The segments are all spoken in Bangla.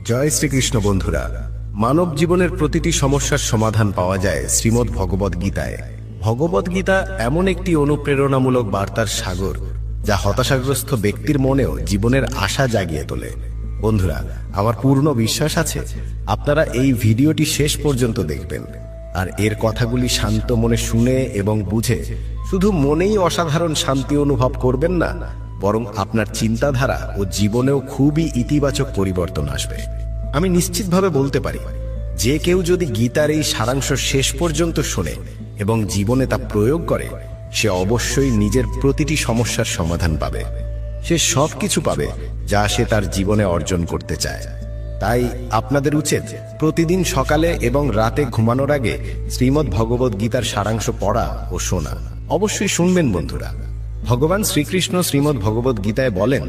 জয় শ্রীকৃষ্ণ বন্ধুরা। মানব জীবনের প্রতিটি সমস্যার সমাধান পাওয়া যায় শ্রীমদ্ ভগবদ গীতায়। ভগবদ গীতা এমন একটি অনুপ্রেরণামূলক বার্তার সাগর, যা হতাশাগ্রস্ত ব্যক্তির মনেও জীবনের আশা জাগিয়ে তোলে। বন্ধুরা, আমার পূর্ণ বিশ্বাস আছে আপনারা এই ভিডিওটি শেষ পর্যন্ত দেখবেন, আর এর কথাগুলি শান্ত মনে শুনে এবং বুঝে শুধু মনেই অসাধারণ শান্তি অনুভব করবেন না, বরং আপনার চিন্তাধারা ও জীবনেও খুবই ইতিবাচক পরিবর্তন আসবে। আমি নিশ্চিতভাবে বলতে পারি, যে কেউ যদি গীতার এই সারাংশ শেষ পর্যন্ত শোনে এবং জীবনে তা প্রয়োগ করে, সে অবশ্যই নিজের প্রতিটি সমস্যার সমাধান পাবে। সে সব কিছু পাবে যা সে তার জীবনে অর্জন করতে চায়। তাই আপনাদের উচিত প্রতিদিন সকালে এবং রাতে ঘুমানোর আগে শ্রীমদ্ ভগবদ গীতার সারাংশ পড়া ও শোনা। অবশ্যই শুনবেন বন্ধুরা। ভগবান শ্রীকৃষ্ণ শ্রীমদ্ ভগবদ গীতায় বলেন,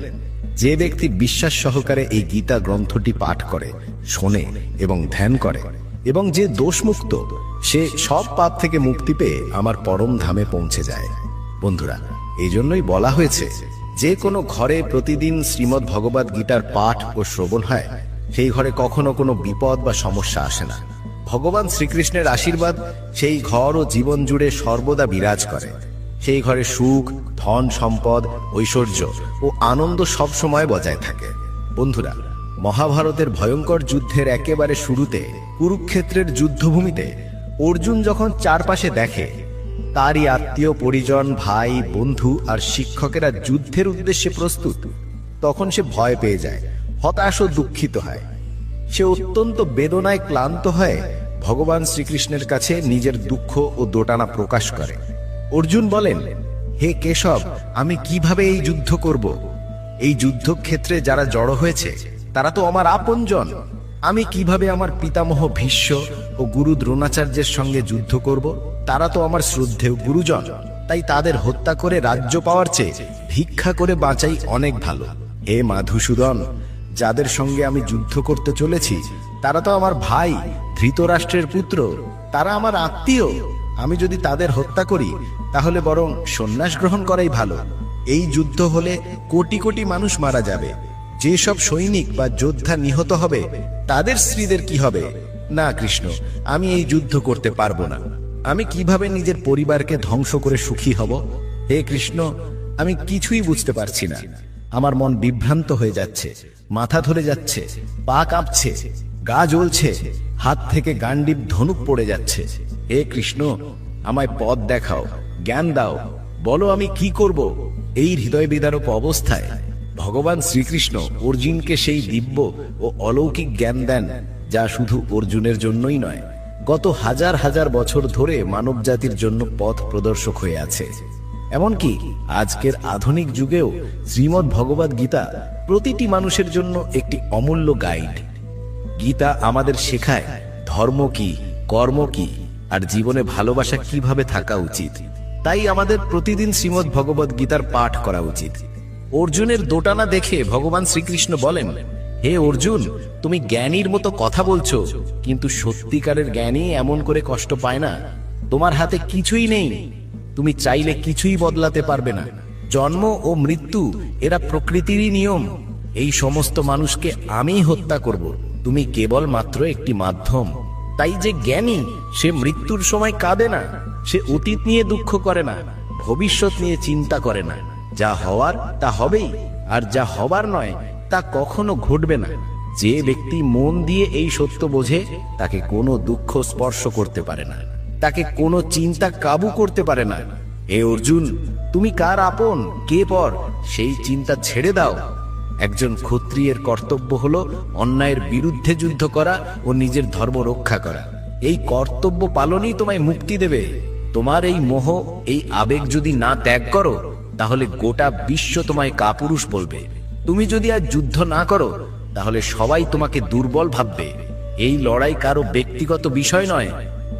যে ব্যক্তি বিশ্বাস সহকারে এই গীতা গ্রন্থটি পাঠ করে, শোনে এবং ধ্যান করে, এবং যে দোষমুক্ত, সে সব পাপ থেকে মুক্তি পেয়ে আমার পরম ধামে পৌঁছে যায়। বন্ধুরা, এই জন্যই বলা হয়েছে, যে কোনো ঘরে প্রতিদিন শ্রীমদ্ ভগবদ গীতার পাঠ ও শ্রবণ হয়, সেই ঘরে কখনো কোনো বিপদ বা সমস্যা আসে না। ভগবান শ্রীকৃষ্ণের আশীর্বাদ সেই ঘর ও জীবন জুড়ে সর্বদা বিরাজ করে। সেই ঘরে সুখ, ধন সম্পদ, ঐশ্বর্য ও আনন্দ সব সময় বজায় থাকে। বন্ধুরা, মহাভারতের ভয়ঙ্কর যুদ্ধের একেবারে শুরুতে কুরুক্ষেত্রের যুদ্ধভূমিতে অর্জুন যখন চারপাশে দেখে তারই আত্মীয় পরিজন, ভাই, বন্ধু আর শিক্ষকেরা যুদ্ধের উদ্দেশ্যে প্রস্তুত, তখন সে ভয় পেয়ে যায়, হতাশ ও দুঃখিত হয়। সে অত্যন্ত বেদনায় ক্লান্ত হয়ে ভগবান শ্রীকৃষ্ণের কাছে নিজের দুঃখ ও দোটানা প্রকাশ করে। অর্জুন বলেন, হে কেশব, আমি কিভাবে এই যুদ্ধ করব? এই যুদ্ধক্ষেত্রে যারা জড়ো হয়েছে তারা তো আমার আপনজন। আমি কিভাবে আমার পিতামহ ভীষ্ম ও গুরু দ্রোণাচার্যের সঙ্গে যুদ্ধ করব? তারা তো আমার শ্রদ্ধেয় গুরুজন। তাই তাদের হত্যা করে রাজ্য পাওয়ার চেয়ে ভিক্ষা করে বাঁচাই অনেক ভালো। হে মধুসূদন, যাদের সঙ্গে আমি যুদ্ধ করতে চলেছি তারা তো আমার ভাই, ধৃতরাষ্ট্রের পুত্র, তারা আমার আত্মীয়। আমি যদি তাদের হত্যা করি তাহলে বরং সন্ন্যাস গ্রহণ করাই ভালো। এই যুদ্ধ হলে কোটি কোটি মানুষ মারা যাবে। যেসব সৈনিক বা যোদ্ধা নিহত হবে তাদের স্ত্রীদের কি হবে? না কৃষ্ণ, আমি এই যুদ্ধ করতে পারবো না। আমি কিভাবে নিজের পরিবারকে ধ্বংস করে সুখী হব? হে কৃষ্ণ, আমি কিছুই বুঝতে পারছি না। আমার মন বিভ্রান্ত হয়ে যাচ্ছে, মাথা ধরে যাচ্ছে, পা কাঁপছে, গা জ্বলছে, হাত থেকে গান্ডীব ধনুক পড়ে যাচ্ছে। হে কৃষ্ণ, আমায় পথ দেখাও, জ্ঞান দাও, বলো আমি কি করব? এই হৃদয় বিদারক অবস্থায় ভগবান শ্রীকৃষ্ণ অর্জুনকে সেই দিব্য ও অলৌকিক জ্ঞান দেন, যা শুধু অর্জুনের জন্যই নয়, গত হাজার হাজার বছর ধরে মানব জাতির জন্য পথ প্রদর্শক হয়ে আছে। এমনকি আজকের আধুনিক যুগেও শ্রীমদ্ ভগবদ গীতা প্রতিটি মানুষের জন্য একটি অমূল্য গাইড। গীতা আমাদের শেখায় ধর্ম কি, কর্ম কি, আর জীবনে ভালোবাসা কিভাবে থাকা উচিত। তাই আমাদের প্রতিদিন শ্রীমদ্ ভগবদ গীতার পাঠ করা উচিত। অর্জুনের দোটানা দেখে ভগবান শ্রীকৃষ্ণ বলেন, হে অর্জুন, তুমি জ্ঞানীর মতো কথা বলছো, কিন্তু সত্যিকারের জ্ঞানী এমন করে কষ্ট পায় না। তোমার হাতে কিছুই নেই, তুমি চাইলে কিছুই বদলাতে পারবে না। জন্ম ও মৃত্যু এরা প্রকৃতিরই নিয়ম। এই সমস্ত মানুষকে আমিই হত্যা করব, তুমি কেবল মাত্র একটি মাধ্যম। তাই যে জ্ঞানী, সে মৃত্যুর সময় কাঁদে না, সে অতীত নিয়ে দুঃখ করে না, ভবিষ্যৎ নিয়ে চিন্তা করে না। যা হওয়ার তা হবেই, আর যা হবার নয় তা কখনো ঘটবে না। যে ব্যক্তি মন দিয়ে এই সত্য বোঝে, তাকে কোনো দুঃখ স্পর্শ করতে পারে না, তাকে কোনো চিন্তা কাবু করতে পারে না। হে অর্জুন, তুমি কার আপন, কে পর, সেই চিন্তা ছেড়ে দাও। একজন ক্ষত্রিয়ের কর্তব্য হলো অন্যায়ের বিরুদ্ধে যুদ্ধ করা ও নিজের ধর্ম রক্ষা করা। এই কর্তব্য পালনই তোমায় মুক্তি দেবে। তোমার এই মোহ, এই আবেগ যদি না ত্যাগ করো, তাহলে গোটা বিশ্ব তোমায় কাপুরুষ বলবে। তুমি যদি আজ যুদ্ধ না করো, তাহলে সবাই তোমাকে দুর্বল ভাববে। এই লড়াই কারো ব্যক্তিগত বিষয় নয়,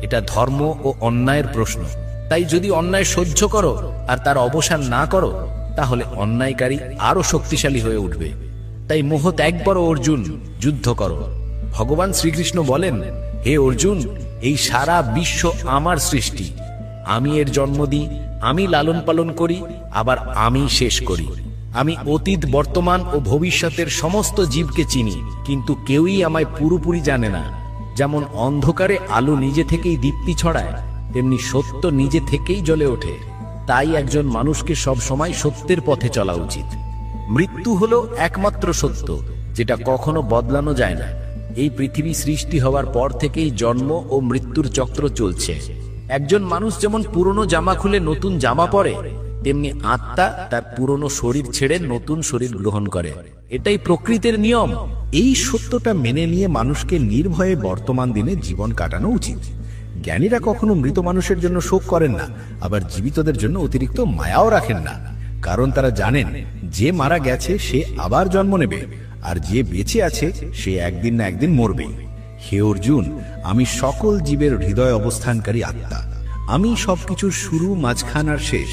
এটা ধর্ম ও অন্যায়ের প্রশ্ন। তাই যদি অন্যায় সহ্য করো আর তার অবসান না করো, তাহলে অন্যায়কারী আরো শক্তিশালী হয়ে উঠবে। তাই মোহ ত্যাগ করো অর্জুন, যুদ্ধ করো। ভগবান শ্রীকৃষ্ণ বলেন, হে অর্জুন, এই সারা বিশ্ব আমার সৃষ্টি। আমি এর জন্ম দিই, আমি লালন পালন করি, আবার আমি শেষ করি। আমি অতীত, বর্তমান ও ভবিষ্যতের সমস্ত জীবকে চিনি, কিন্তু কেউই আমায় পুরোপুরি জানে না। যেমন অন্ধকারে আলো নিজে থেকেই দীপ্তি ছড়ায়, তেমনি সত্য নিজে থেকেই জ্বলে ওঠে। তাই একজন মানুষকে সব সময় সত্যের পথে চলা উচিত। মৃত্যু হলো একমাত্র সত্য, যেটা কখনো বদলানো যায় না। এই পৃথিবী সৃষ্টি হওয়ার পর থেকেই জন্ম ও মৃত্যুর চক্র চলছে। একজন মানুষ যেমন পুরনো জামা খুলে নতুন জামা পরে, তেমনি আত্মা তার পুরনো শরীর ছেড়ে নতুন শরীর গ্রহণ করে। এটাই প্রকৃতির নিয়ম। এই সত্যটা মেনে নিয়ে মানুষকে নির্ভয়ে বর্তমান দিনে জীবন কাটানো উচিত। জ্ঞানীরা কখনো মৃত মানুষের জন্য শোক করেন না, আবার জীবিতদের জন্য অতিরিক্ত মায়াও রাখেন না। কারণ তারা জানেন যে মারা গেছে সে আবার জন্ম নেবে, আর যে বেঁচে আছে সে একদিন না একদিন মরবে। হে অর্জুন, আমি সকল জীবের হৃদয় অবস্থানকারী আত্মা। আমি সবকিছুর শুরু, মাঝখান আর শেষ।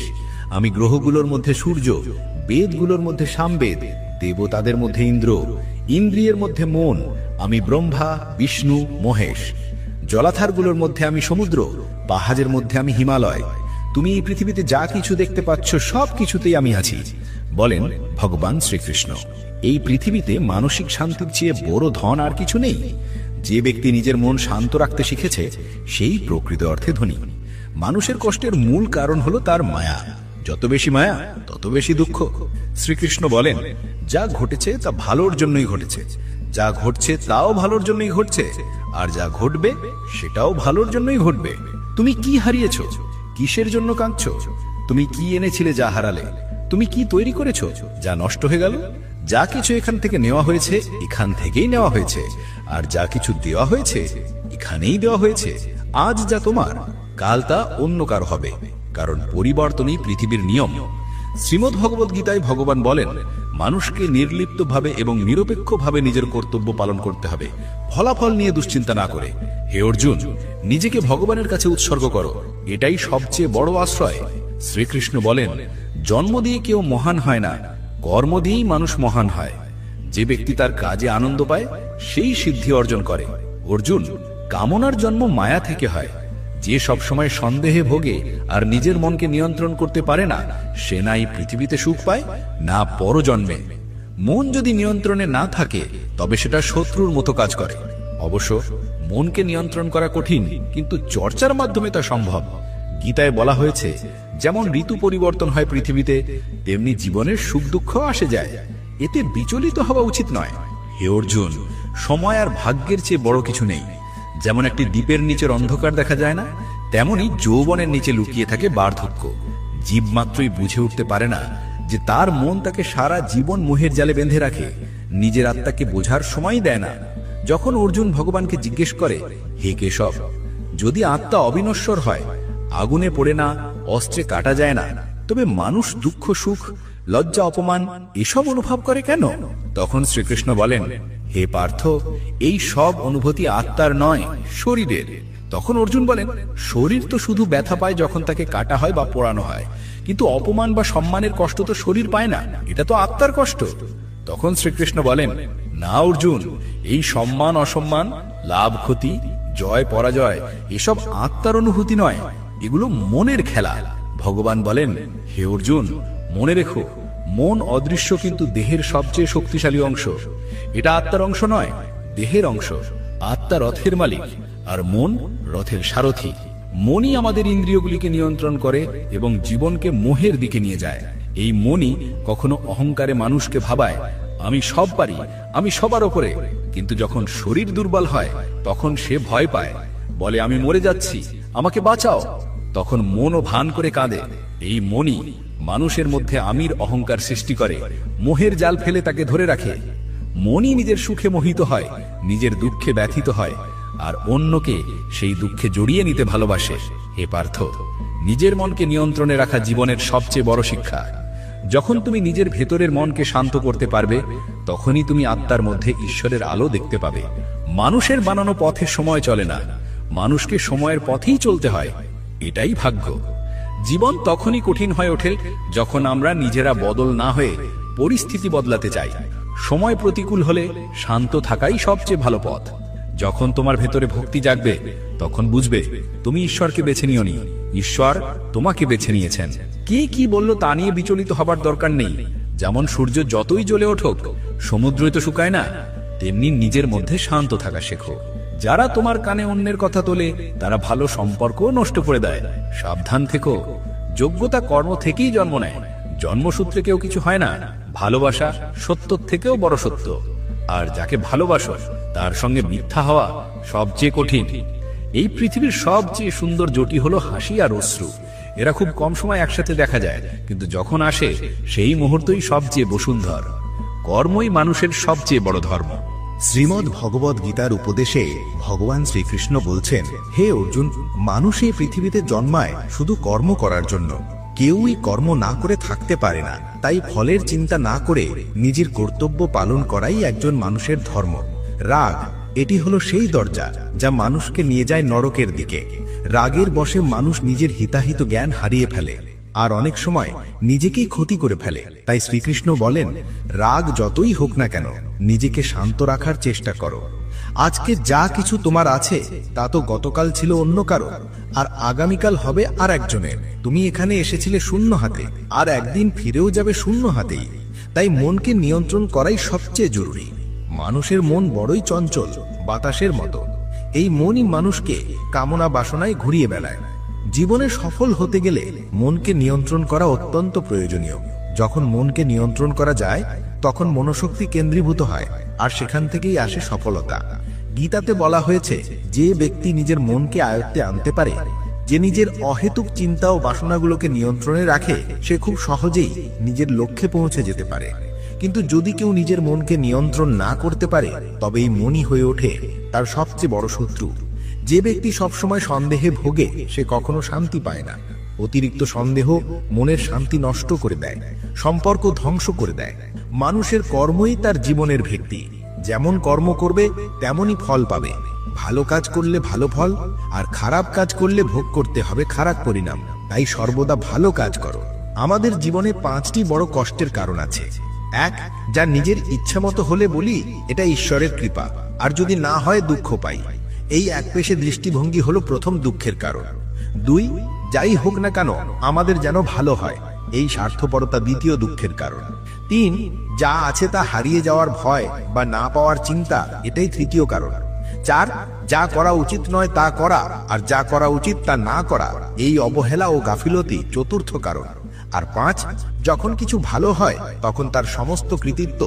আমি গ্রহগুলোর মধ্যে সূর্য, বেদগুলোর মধ্যে সামবেদ, দেবতাদের মধ্যে ইন্দ্র, ইন্দ্রিয়ের মধ্যে মন। আমি ব্রহ্মা, বিষ্ণু, মহেশ। জলাধারগুলোর মধ্যে আমি সমুদ্র, পাহাড়ের মধ্যে আমি হিমালয়। তুমি এই পৃথিবীতে যা কিছু দেখতে পাচ্ছ সব কিছুতেই আমি আছি, বলেন ভগবান শ্রীকৃষ্ণ। এই পৃথিবীতে মানসিক শান্তির চেয়ে বড় ধন আর কিছু নেই। যে ব্যক্তি নিজের মন শান্ত রাখতে শিখেছে সেই প্রকৃত অর্থে ধনী। মানুষের কষ্টের মূল কারণ হলো তার মায়া। যত বেশি মায়া তত বেশি দুঃখ। শ্রীকৃষ্ণ বলেন, যা ঘটেছে তা ভালোর জন্যই ঘটেছে, যা ঘটছে তাও ভালোর জন্যই ঘটছে, আর যা ঘটবে সেটাও ভালোর জন্যই ঘটবে। তুমি কি হারিয়েছ? কিসের জন্য কাঁদছো? তুমি কি এনেছিলে যা হারালে? তুমি কি তৈরি করেছো যা নষ্ট হয়ে গেল? যা কিছু এখান থেকে নেওয়া হয়েছে এখান থেকেই নেওয়া হয়েছে, আর যা কিছু দেওয়া হয়েছে এখানেই দেওয়া হয়েছে। আজ যা তোমার, কাল তা অন্য কারো হবে, কারণ পরিবর্তনই পৃথিবীর নিয়ম। শ্রীমদ্ ভগবদ গীতায় ভগবান বলেন, মানুষকে নির্লিপ্তভাবে এবং নিরপেক্ষভাবে নিজের কর্তব্য পালন করতে হবে, ফলাফল নিয়ে দুশ্চিন্তা না করে। হে অর্জুন, নিজেকে ভগবানের কাছে উৎসর্গ করো, এটাই সবচেয়ে বড় আশ্রয়। শ্রীকৃষ্ণ বলেন, জন্ম দিয়ে কেউ মহান হয় না, কর্ম দিয়েই মানুষ মহান হয়। যে ব্যক্তি তার কাজে আনন্দ পায় সেই সিদ্ধি অর্জন করে। অর্জুন, কামনার জন্ম মায়া থেকে হয়। যে সবসময় সন্দেহে ভোগে আর নিজের মনকে নিয়ন্ত্রণ করতে পারে না, সে না এই পৃথিবীতে সুখ পায় না পরজন্মে। মন যদি নিয়ন্ত্রণে না থাকে তবে সেটা শত্রুর মতো কাজ করে। অবশ্য মনকে নিয়ন্ত্রণ করা কঠিন, কিন্তু চর্চার মাধ্যমে তা সম্ভব। গীতায় বলা হয়েছে, যেমন ঋতু পরিবর্তন হয় পৃথিবীতে, তেমনি জীবনের সুখ দুঃখ আসে যায়। এতে বিচলিত হওয়া উচিত নয়। হে অর্জুন, সময় আর ভাগ্যের চেয়ে বড় কিছু নেই। যেমন একটি দ্বীপের নিচের অন্ধকার দেখা যায় না, তেমনি যৌবনের নিচে লুকিয়ে থাকে বার্ধক্য। জীব মাত্রই বুঝে উঠতে পারে না যে তার মন তাকে সারা জীবন মোহের জালে বেঁধে রাখে, নিজের আত্মাকে বোঝার সময় দেয় না। যখন অর্জুন ভগবানকে জিজ্ঞেস করে, হে কেশব, যদি আত্মা অবিনশ্বর হয়, আগুনে পড়ে না, অস্ত্রে কাটা যায় না, তবে মানুষ দুঃখ সুখ, লজ্জা অপমান এসব অনুভব করে কেন? তখন শ্রীকৃষ্ণ বলেন, হে পার্থ, এই সব অনুভূতি আত্মার নয়, শরীরের। তখন অর্জুন বলেন, শরীর তো শুধু ব্যথা পায় যখন তাকে কাটা হয় বা পোড়ানো হয়, কিন্তু অপমান বা সম্মানের কষ্ট তো শরীর পায় না, এটা তো আত্মার কষ্ট। তখন শ্রীকৃষ্ণ বলেন, না অর্জুন, এই সম্মান অসম্মান, লাভ ক্ষতি, জয় পরাজয় এসব আত্মার অনুভূতি নয়, এগুলো মনের খেলা। ভগবান বলেন, হে অর্জুন, মনে রেখো, মন অদৃশ্য কিন্তু দেহের সবচেয়ে শক্তিশালী অংশ। এটা আত্মার অংশ নয়, দেহের অংশ। আত্মা রথের মালিক আর মন রথের সারথি। মনই আমাদের ইন্দ্রিয়গুলিকে নিয়ন্ত্রণ করে এবং জীবনকে মোহের দিকে নিয়ে যায়। এই মনই কখনো অহংকারে মানুষকে ভাবায় আমি সব পারি, আমি সবার ওপরে। কিন্তু যখন শরীর দুর্বল হয় তখন সে ভয় পায়, বলে আমি মরে যাচ্ছি, আমাকে বাঁচাও। তখন মনও ভান করে কাঁদে। এই মনই মানুষের মধ্যে আমির অহংকার সৃষ্টি করে, মোহের জাল ফেলে তাকে ধরে রাখে। মনই নিজের সুখে মোহিত হয়, নিজের দুঃখে ব্যথিত হয়, আর অন্যকে সেই দুঃখে জড়িয়ে নিতে ভালোবাসে। হে পার্থ, নিজের মনকে নিয়ন্ত্রণে রাখা জীবনের সবচেয়ে বড় শিক্ষা। যখন তুমি নিজের ভেতরের মনকে শান্ত করতে পারবে, তখনই তুমি আত্মার মধ্যে ঈশ্বরের আলো দেখতে পাবে। মানুষের বানানো পথে সময় চলে না, মানুষকে সময়ের পথেই চলতে হয়, এটাই ভাগ্য। জীবন তখনই কঠিন হয়ে ওঠে যখন আমরা নিজেরা বদল না হয়ে পরিস্থিতি বদলাতে চাই। সময় প্রতিকূল হলে শান্ত থাকাই সবচেয়ে ভালো পথ। যখন তোমার ভেতরে ভক্তি জাগবে, তখন বুঝবে তুমি ঈশ্বরকে বেছে নিওনি, ঈশ্বর তোমাকে বেছে নিয়েছেন। কে কি বলল তা নিয়ে বিচলিত হবার দরকার নেই। যেমন সূর্য যতই জ্বলে ওঠুক সমুদ্রই তো শুকায় না, তেমনি নিজের মধ্যে শান্ত থাকা শেখো। যারা তোমার কানে অন্যের কথা তোলে তারা ভালো সম্পর্ক নষ্ট করে দেয়। সাবধান থেকো, যোগ্যতা কর্ম থেকেই জন্ম নেয়, জন্মসূত্রে কেউ কিছু হয় না। ভালোবাসা সত্য থেকেও বড় সত্য, আর যাকে ভালোবাসো তার সঙ্গে মিথ্যা হওয়া সবচেয়ে কঠিন। এই পৃথিবীর সবচেয়ে সুন্দর জুটি হলো হাসি আর অশ্রু। এরা খুব কম সময় একসাথে দেখা যায়, কিন্তু যখন আসে সেই মুহূর্তই সবচেয়ে বসুন্ধর। কর্মই মানুষের সবচেয়ে বড় ধর্ম। শ্রীমদ্ ভগবদ গীতার উপদেশে ভগবান শ্রীকৃষ্ণ বলছেন, হে অর্জুন, মানুষ এই পৃথিবীতে জন্মায় শুধু কর্ম করার জন্য। কেউই কর্ম না করে থাকতে পারে না। তাই ফলের চিন্তা না করে নিজের কর্তব্য পালন করাই একজন মানুষের ধর্ম। রাগ, এটি হলো সেই দরজা যা মানুষকে নিয়ে যায় নরকের দিকে। রাগের বশে মানুষ নিজের হিতাহিত জ্ঞান হারিয়ে ফেলে আর অনেক সময় নিজেকেই ক্ষতি করে ফেলে। তাই শ্রীকৃষ্ণ বলেন, রাগ যতই হোক না কেন নিজেকে শান্ত রাখার চেষ্টা করো। আজকে যা কিছু তোমার আছে তা তো গতকাল ছিল অন্য কারো, আর আগামীকাল হবে আর একজনের। তুমি এখানে এসেছিলে শূন্য হাতে, আর একদিন ফিরেও যাবে শূন্য হাতেই। তাই মনকে নিয়ন্ত্রণ করাই সবচেয়ে জরুরি। মানুষের মন বড়ই চঞ্চল, বাতাসের মতো। এই মনই মানুষকে কামনা বাসনায় ঘুরিয়ে বেড়ায়। জীবনে সফল হতে গেলে মনকে নিয়ন্ত্রণ করা অত্যন্ত প্রয়োজনীয়। যখন মনকে নিয়ন্ত্রণ করা যায় তখন মনোশক্তি কেন্দ্রীভূত হয়, আর সেখান থেকেই আসে সফলতা। গীতাতে বলা হয়েছে, যে ব্যক্তি নিজের মনকে আয়ত্তে আনতে পারে, যে নিজের অহেতুক চিন্তা ও বাসনাগুলোকে নিয়ন্ত্রণে রাখে, সে খুব সহজেই নিজের লক্ষ্যে পৌঁছে যেতে পারে। কিন্তু যদি কেউ নিজের মনকে নিয়ন্ত্রণ না করতে পারে, তবে এই মনই হয়ে ওঠে তার সবচেয়ে বড় শত্রু। যে ব্যক্তি সবসময় সন্দেহে ভোগে সে কখনো শান্তি পায় না। অতিরিক্ত সন্দেহ মনের শান্তি নষ্ট করে দেয়, সম্পর্ক ধ্বংস করে দেয়। মানুষের কর্মই তার জীবনের ভিত্তি। যেমন কর্ম করবে তেমনই ফল পাবে। ভালো কাজ করলে ভালো ফল, আর খারাপ কাজ করলে ভোগ করতে হবে খারাপ পরিণাম। তাই সর্বদা ভালো কাজ করো। আমাদের জীবনে 5টি বড় কষ্টের কারণ আছে। 1, যা নিজের ইচ্ছা মতো হলে বলি এটা ঈশ্বরের কৃপা, আর যদি না হয় দুঃখ পাই। এই একপেশে দৃষ্টিভঙ্গি হলো প্রথম দুঃখের কারণ। 2, যাই হোক না কেন আমাদের যেন ভালো হয়, এই স্বার্থপরতা দ্বিতীয় দুঃখের কারণ। 3, যা আছে তা হারিয়ে যাওয়ার ভয় বা না পাওয়ার চিন্তা, এটাই তৃতীয় কারণ। 4, যা করা উচিত নয় তা করা, আর যা করা উচিত তা না করা, এই অবহেলা ও গাফিলতি চতুর্থ কারণ। আর 5, যখন কিছু ভালো হয় তখন তার সমস্ত কৃতিত্ব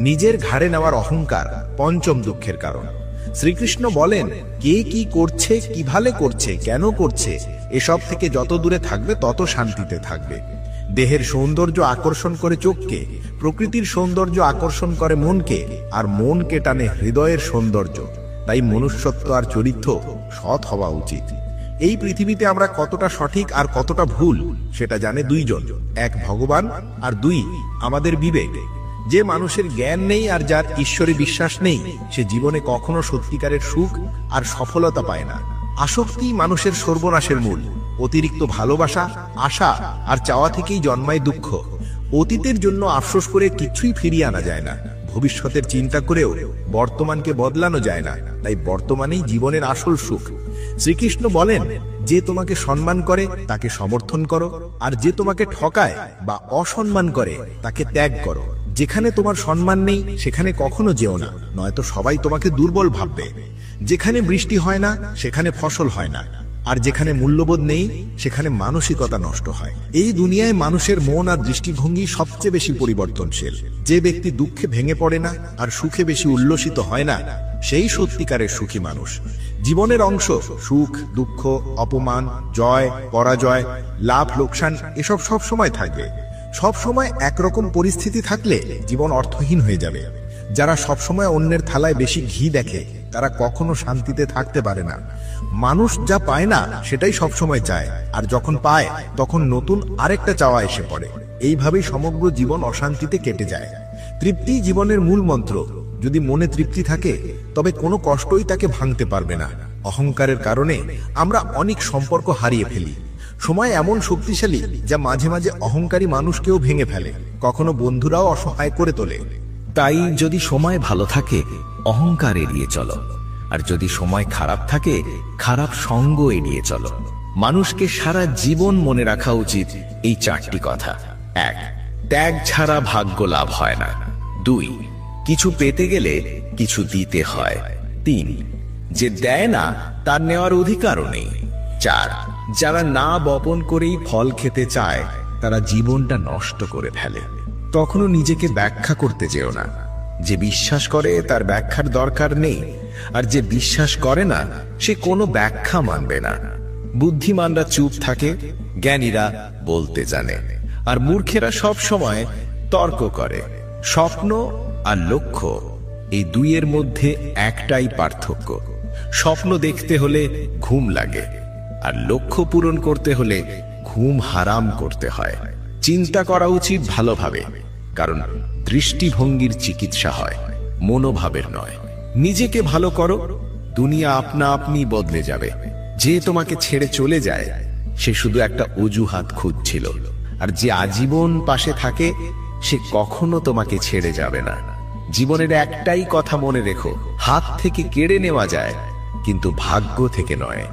নিজের ঘাড়ে নেওয়ার অহংকার পঞ্চম দুঃখের কারণ। শ্রীকৃষ্ণ বলেন, কে কি করছে, কিভাবে করছে, কেন করছে, এসব থেকে যত দূরে থাকবে তত শান্তিতে থাকবে। দেহের সৌন্দর্য আকর্ষণ করে চোখকে, প্রকৃতির সৌন্দর্য আকর্ষণ করে মনকে, আর মনকে টানে হৃদয়ের সৌন্দর্য। তাই মনুষ্যত্ব আর চরিত্র সৎ হওয়া উচিত। এই পৃথিবীতে আমরা কতটা সঠিক আর কতটা ভুল সেটা জানে 2 জন, 1 ভগবান আর 2 আমাদের বিবেক। যে মানুষের জ্ঞান নেই আর যার ঈশ্বরে বিশ্বাস নেই, সে জীবনে কখনো সত্যিকারের সুখ আর সফলতা পায় না। আসক্তি মানুষের সর্বনাশের মূল। অতিরিক্ত ভালোবাসা, আশা আর চাওয়া থেকেই জন্মায় দুঃখ। অতীতের জন্য আফসোস করে কিছুই ফিরিয়ে আনা যায় না। ভবিষ্যতের চিন্তা করেও বর্তমানকে বদলানো যায় না। তাই বর্তমানেই জীবনের আসল সুখ। শ্রীকৃষ্ণ বলেন, যে তোমাকে সম্মান করে তাকে সমর্থন করো, আর যে তোমাকে ঠকায় বা অসম্মান করে তাকে ত্যাগ করো। যেখানে তোমার সম্মান নেই সেখানে কখনো যেও না, নয়তো সবাই তোমাকে দুর্বল ভাববে। যেখানে বৃষ্টি হয় না সেখানে ফসল হয় না, আর যেখানে মূল্যবোধ নেই সেখানে মানসিকতা নষ্ট হয়। এই দুনিয়ায় মানুষের মন আর দৃষ্টিভঙ্গি সবচেয়ে বেশি পরিবর্তনশীল। যে ব্যক্তি দুঃখে ভেঙে পড়ে না আর সুখে বেশি উল্লসিত হয় না, সেই সত্যিকারের সুখী মানুষ। জীবনের অংশ সুখ, দুঃখ, অপমান, জয়, পরাজয়, লাভ, লোকসান, এসব সব সময় থাকবে। সব সময় একরকম পরিস্থিতি থাকলে জীবন অর্থহীন হয়ে যাবে। যারা সবসময় অন্যের থালায় বেশি ঘি দেখে তারা কখনো শান্তিতে থাকতে পারে না। মানুষ যা পায় না সেটাই সবসময় চায়, আর যখন পায় তখন নতুন আরেকটা চাওয়া এসে পড়ে। এইভাবেই সমগ্র জীবন অশান্তিতে কেটে যায়। তৃপ্তি জীবনের মূল মন্ত্র। যদি মনে তৃপ্তি থাকে তবে কোনো কষ্টই তাকে ভাঙতে পারবে না। অহংকারের কারণে আমরা অনেক সম্পর্ক হারিয়ে ফেলি। সময় এমন শক্তিশালী যা মাঝে মাঝে অহংকারী মানুষকেও ভেঙে ফেলে, কখনো বন্ধুরাও অসহায় করে তোলে। তাই যদি সময় ভালো থাকে অহংকার এড়িয়ে চলো, আর যদি সময় খারাপ থাকে খারাপ সঙ্গ এড়িয়ে চলো। মানুষকে সারা জীবন মনে রাখা উচিত এই 4টি কথা। 1, ত্যাগ ছাড়া ভাগ্য লাভ হয় না। 2, কিছু পেতে গেলে কিছু দিতে হয়। 3, যে দেয় না তার নেওয়ার অধিকারও নেই। 4, যারা না বপন করেই ফল খেতে চায় তারা জীবনটা নষ্ট করে ফেলে। তখনও নিজেকে ব্যাখ্যা করতে যেও না। যে বিশ্বাস করে তার ব্যাখ্যার দরকার নেই, আর যে বিশ্বাস করে না সে কোনো ব্যাখ্যা মানবে না। বুদ্ধিমানরা চুপ থাকে, জ্ঞানীরা বলতে জানে, আর মূর্খেরা সব সময় তর্ক করে। স্বপ্ন আর লক্ষ্য, এই দুইয়ের মধ্যে একটাই পার্থক্য। স্বপ্ন দেখতে হলে ঘুম লাগে, আর লক্ষ্য পূরণ করতে হলে ঘুম হারাম করতে হয়। চিন্তা করা উচিত ভালোভাবে, কারণ দৃষ্টিভঙ্গির চিকিৎসা হয়, মনোভাবের নয়। নিজেকে ভালো করো, দুনিয়া আপনা আপনি বদলে যাবে। যে তোমাকে ছেড়ে চলে যায় সে শুধু একটা অজুহাত খুঁজছিল, আর যে আজীবন পাশে থাকে সে কখনো তোমাকে ছেড়ে যাবে না। জীবনের একটাই কথা মনে রেখো, হাত থেকে কেড়ে নেওয়া যায় কিন্তু ভাগ্য থেকে নয়।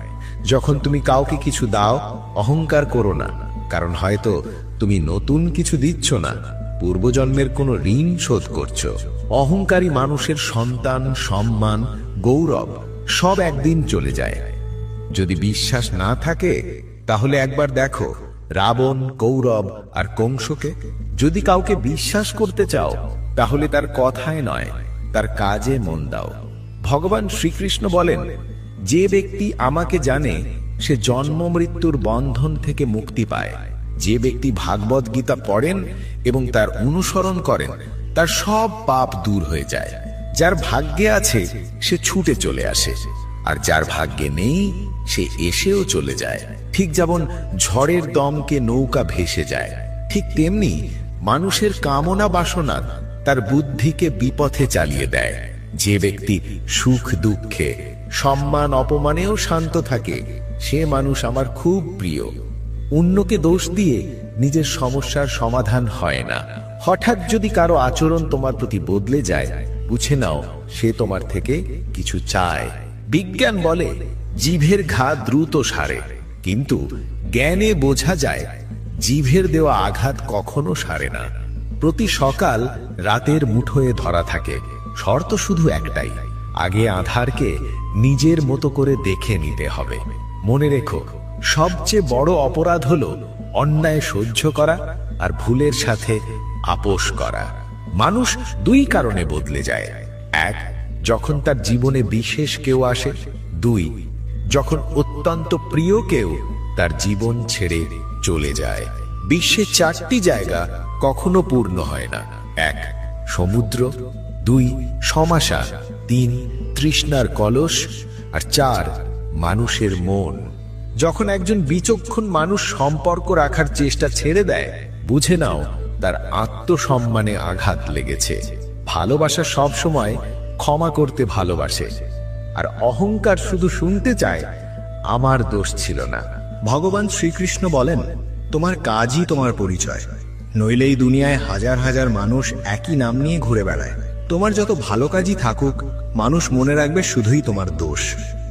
যখন তুমি কাউকে কিছু দাও অহংকার করো না, কারণ হয়তো তুমি নতুন কিছু দিচ্ছ না, পূর্বজন্মের কোনো ঋণ শোধ করছো। অহংকারী মানুষের সন্তান, সম্মান, গৌরব সব একদিন চলে যায়। যদি বিশ্বাস না থাকে তাহলে একবার দেখো রাবণ, কৌরব আর কংসকে। যদি কাউকে বিশ্বাস করতে চাও তাহলে তার কথায় নয়, তার কাজে মন দাও। ভগবান শ্রীকৃষ্ণ বলেন, যে ব্যক্তি আমাকে জানে সে জন্ম মৃত্যুর বন্ধন থেকে মুক্তি পায়। যে ব্যক্তি ভাগবত গীতা পড়েন এবং তার অনুসরণ করেন তার সব পাপ দূর হয়ে যায়। যার ভাগ্যে আছে সে ছুটে চলে আসে, আর যার ভাগ্যে নেই সে এসেও চলে যায়। ঠিক যেমন ঝড়ের দমকে নৌকা ভেসে যায়, ঠিক তেমনি মানুষের কামনা বাসনা তার বুদ্ধিকে বিপথে চালিয়ে দেয়। যে ব্যক্তি সুখ দুঃখে, সম্মান অপমানেও শান্ত থাকে সে মানুষ আমার খুব প্রিয়। অন্যকে দোষ দিয়ে নিজের সমস্যার সমাধান হয় না। হঠাৎ যদি কারো আচরণ তোমার প্রতি বদলে যায়, বুঝে নাও সে তোমার থেকে কিছু চায়। বিজ্ঞান বলে জিভের ঘা দ্রুত সারে, কিন্তু জ্ঞানে বোঝা যায় জিভের দেওয়া আঘাত কখনো সারে না। প্রতি সকাল রাতের মুঠোয় ধরা থাকে, শর্ত শুধু একটাই, আগে আধারকে নিজের মতো করে দেখে নিতে হবে। মনে রেখো, সবচেয়ে বড় অপরাধ হলো অন্যায় সহ্য করা আর ভুলের সাথে আপোষ করা। মানুষ দুই কারণে বদলে যায়। 1, যখন তার জীবনে বিশেষ কেউ আসে। 2, যখন অত্যন্ত প্রিয় কেউ তার জীবন ছেড়ে চলে যায়। বিশ্বে 4টি জায়গা কখনো পূর্ণ হয় না। 1, সমুদ্র, 2, শ্মশান, 3, তৃষ্ণার কলস, আর 4, মানুষের মন। যখন একজন বিচক্ষণ মানুষ সম্পর্ক রাখার চেষ্টা ছেড়ে দেয়, বুঝে নাও তার আত্মসম্মানে আঘাত লেগেছে। ভালোবাসা সব সময় ক্ষমা করতে ভালোবাসে, আর অহংকার শুধু শুনতে চায় আমার দোষ ছিল না। ভগবান শ্রীকৃষ্ণ বলেন, তোমার কাজই তোমার পরিচয়, নইলে এই দুনিয়ায় হাজার হাজার মানুষ একই নাম নিয়ে ঘুরে বেড়ায়। তোমার যত ভালো কাজই থাকুক, মানুষ মনে রাখবে শুধুই তোমার দোষ।